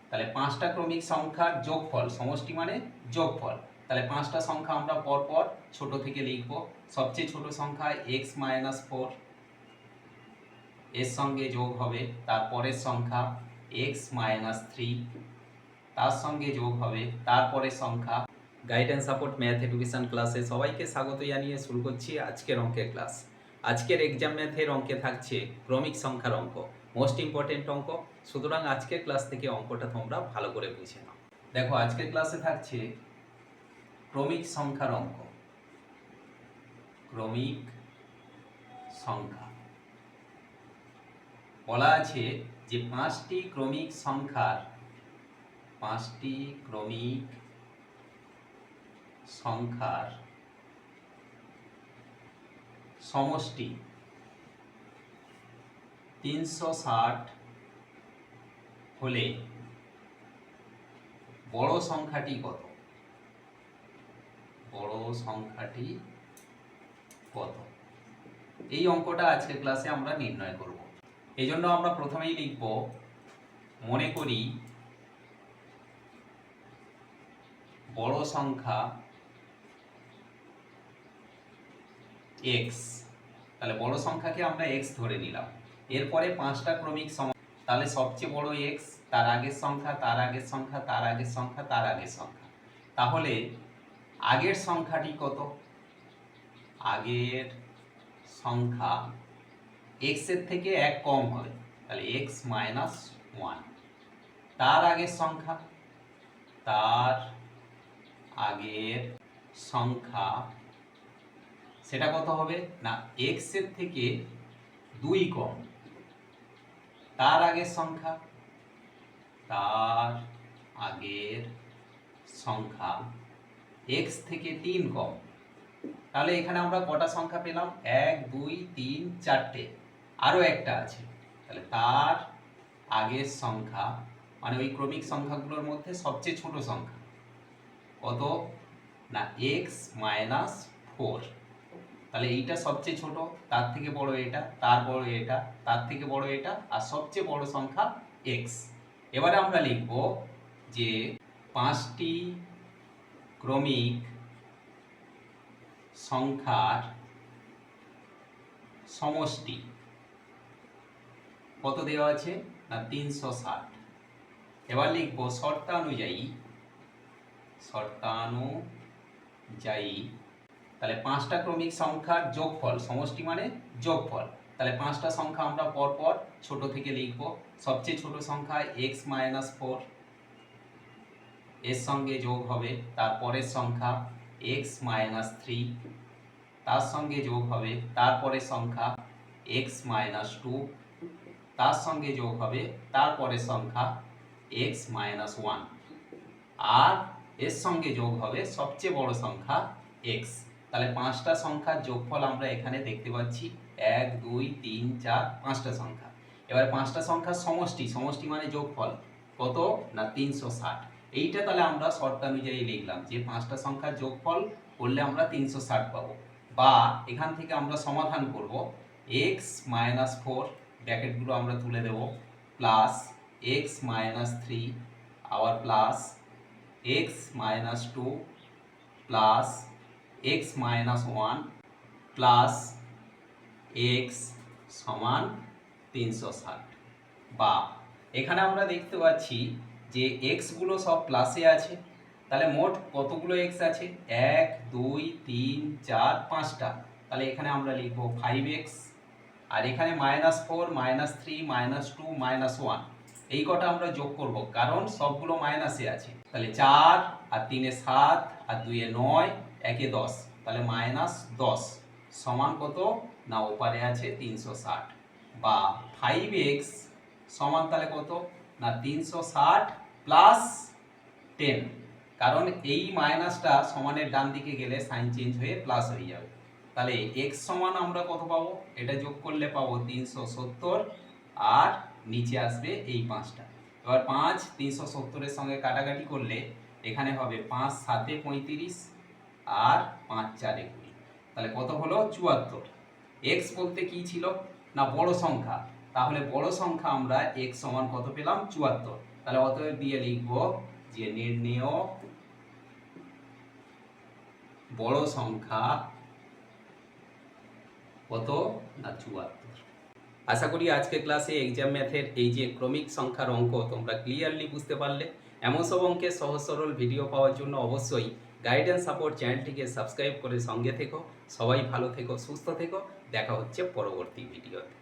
তাহলে পাঁচটা ক্রমিক সংখ্যার যোগফল, সমষ্টি মানে যোগফল। তাহলে পাঁচটা সংখ্যা আমরা পরপর ছোট থেকে লিখব। সবচেয়ে ছোট সংখ্যা x-4, এর সঙ্গে যোগ হবে তারপরের সংখ্যা x-3, তার সঙ্গে যোগ হবে তারপরের সংখ্যা। গাইডেন্স সাপোর্ট ম্যাথ এডুকেশন ক্লাসে সবাইকে স্বাগত জানিয়ে শুরু করছি আজকের অঙ্কের ক্লাস। আজকের এক্সাম ম্যাথের অঙ্কে থাকছে ক্রমিক সংখ্যার অঙ্ক, মোস্ট ইম্পর্টেন্ট অঙ্ক। সুতরাং আজকের ক্লাস থেকে অঙ্কটা তোমরা ভালো করে বুঝে নাও। দেখো, আজকের ক্লাসে থাকছে ক্রমিক সংখ্যার অঙ্ক। ক্রমিক সংখ্যা বলা আছে যে পাঁচটি ক্রমিক সংখ্যার সমষ্টি 360 হলে বড় সংখ্যাটি কত? এই অঙ্কটা আজকের ক্লাসে আমরা নির্ণয় করব। এই জন্য আমরা প্রথমেই লিখব, মনে করি বড় সংখ্যা x। তাহলে বড় সংখ্যাকে আমরা x ধরে নিলাম। এরপরে পাঁচটা ক্রমিক সংখ্যা, তাহলে সবচেয়ে বড় x, তার আগের সংখ্যা, তার আগের সংখ্যা, তার আগের সংখ্যা, তার আগের সংখ্যা। তাহলে আগের সংখ্যাটি কত? আগের সংখ্যা x এর থেকে এক কম হবে, তাহলে x-1। তার আগের সংখ্যা সেটা কত হবে না, x এর থেকে 2 কম। তার আগের সংখ্যা x থেকে 3 কম। তাহলে এখানে আমরা কটা সংখ্যা পেলাম? 1, 2, 3, 4টে। আরও একটা আছে, তাহলে তার আগের সংখ্যা মানে ওই ক্রমিক সংখ্যাগুলোর মধ্যে সবচেয়ে ছোট সংখ্যা কত না, x-4। তাহলে এইটা সবচেয়ে ছোট, তার থেকে বড় এটা, তার বড় এটা, তার থেকে বড় এটা, আর সবচেয়ে বড় সংখ্যা x। এবারে আমরা লিখব যে পাঁচটি ক্রমিক সংখ্যার সমষ্টি কত দেওয়া আছে না, 360। এবার লিখব শর্তানুযায়ী। তাহলে পাঁচটা ক্রমিক সংখ্যার যোগফল, সমষ্টি মানে যোগফল। তাহলে পাঁচটা সংখ্যা আমরা পরপর ছোট থেকে লিখব। সবচেয়ে ছোট সংখ্যা x-4, এর সঙ্গে যোগ হবে তারপরের সংখ্যা x-3, তার সঙ্গে যোগ হবে তারপরের সংখ্যা x-2, তার সঙ্গে যোগ হবে তারপরের সংখ্যা x-1, আর এর সঙ্গে যোগ হবে সবচেয়ে বড় সংখ্যা x। তাহলে পাঁচটা সংখ্যার যোগফল আমরা এখানে দেখতে পাচ্ছি 1, 2, 3, 4, পাঁচটা সংখ্যা। এবার পাঁচটা সংখ্যার সমষ্টি মানে যোগফল কত না, 360। এইটা তাহলে আমরা শর্তানুযায়ী লিখলাম যে পাঁচটা সংখ্যার যোগফল করলে আমরা 360 পাবো। বা এখান থেকে আমরা সমাধান করব, x-4 ব্র্যাকেটগুলো আমরা তুলে দেব, প্লাস x-3 আবার plus x-2 plus x-1 plus x সমান 360। বা এখানে আমরা দেখতে পাচ্ছি যে x গুলো সব প্লাসে আছে। তাহলে মোট কতগুলো x আছে? 1, 2, 3, 4, 5টা। তাহলে এখানে আমরা লিখব 5x। আর এখানে -4, -3, -2, -1 এই কটা আমরা যোগ করব, কারণ সবগুলো মাইনাসে আছে। তাহলে 4 আর 3 এ 7 আর 2 এ 9, 1 এ 10, তাহলে -10 সমান কত না, ওপারে আছে 360। বা 5x সমান তাহলে কত না, 360 প্লাস 10, কারণ এই মাইনাসটা সমানের ডান দিকে গেলে সাইন চেঞ্জ হয়ে প্লাস হয়ে যাবে। তাহলে x সমান আমরা কত পাবো? এটা যোগ করলে পাবো 370, আর নিচে আসবে এই 5টা। এবার 5 370-এর সঙ্গে কাটাকাটি করলে এখানে হবে 5 7 35 আর 5 4 20। তাহলে কত হলো? 74। x বলতে কি ছিল না, বড় সংখ্যা। তাহলে বড় সংখ্যা আমরা x সমান কত পেলাম? 74। তাহলে অতএব দিয়ে লিখব যে নির্ণেয় বড় সংখ্যা কত না 74। আশা করি আজকে ক্লাসে এক্সাম ম্যাথের এই যে ক্রমিক সংখ্যার অঙ্ক তোমরা ক্লিয়ারলি বুঝতে পারলে। এমন সব অঙ্কের সহজ সরল ভিডিও পাওয়ার জন্য অবশ্যই গাইডেন্স সাপোর্ট চ্যানেলটিকে সাবস্ক্রাইব করে সঙ্গে থেকো। সবাই ভালো থেকো, সুস্থ থেকো। দেখা হচ্ছে পরবর্তী ভিডিওতে।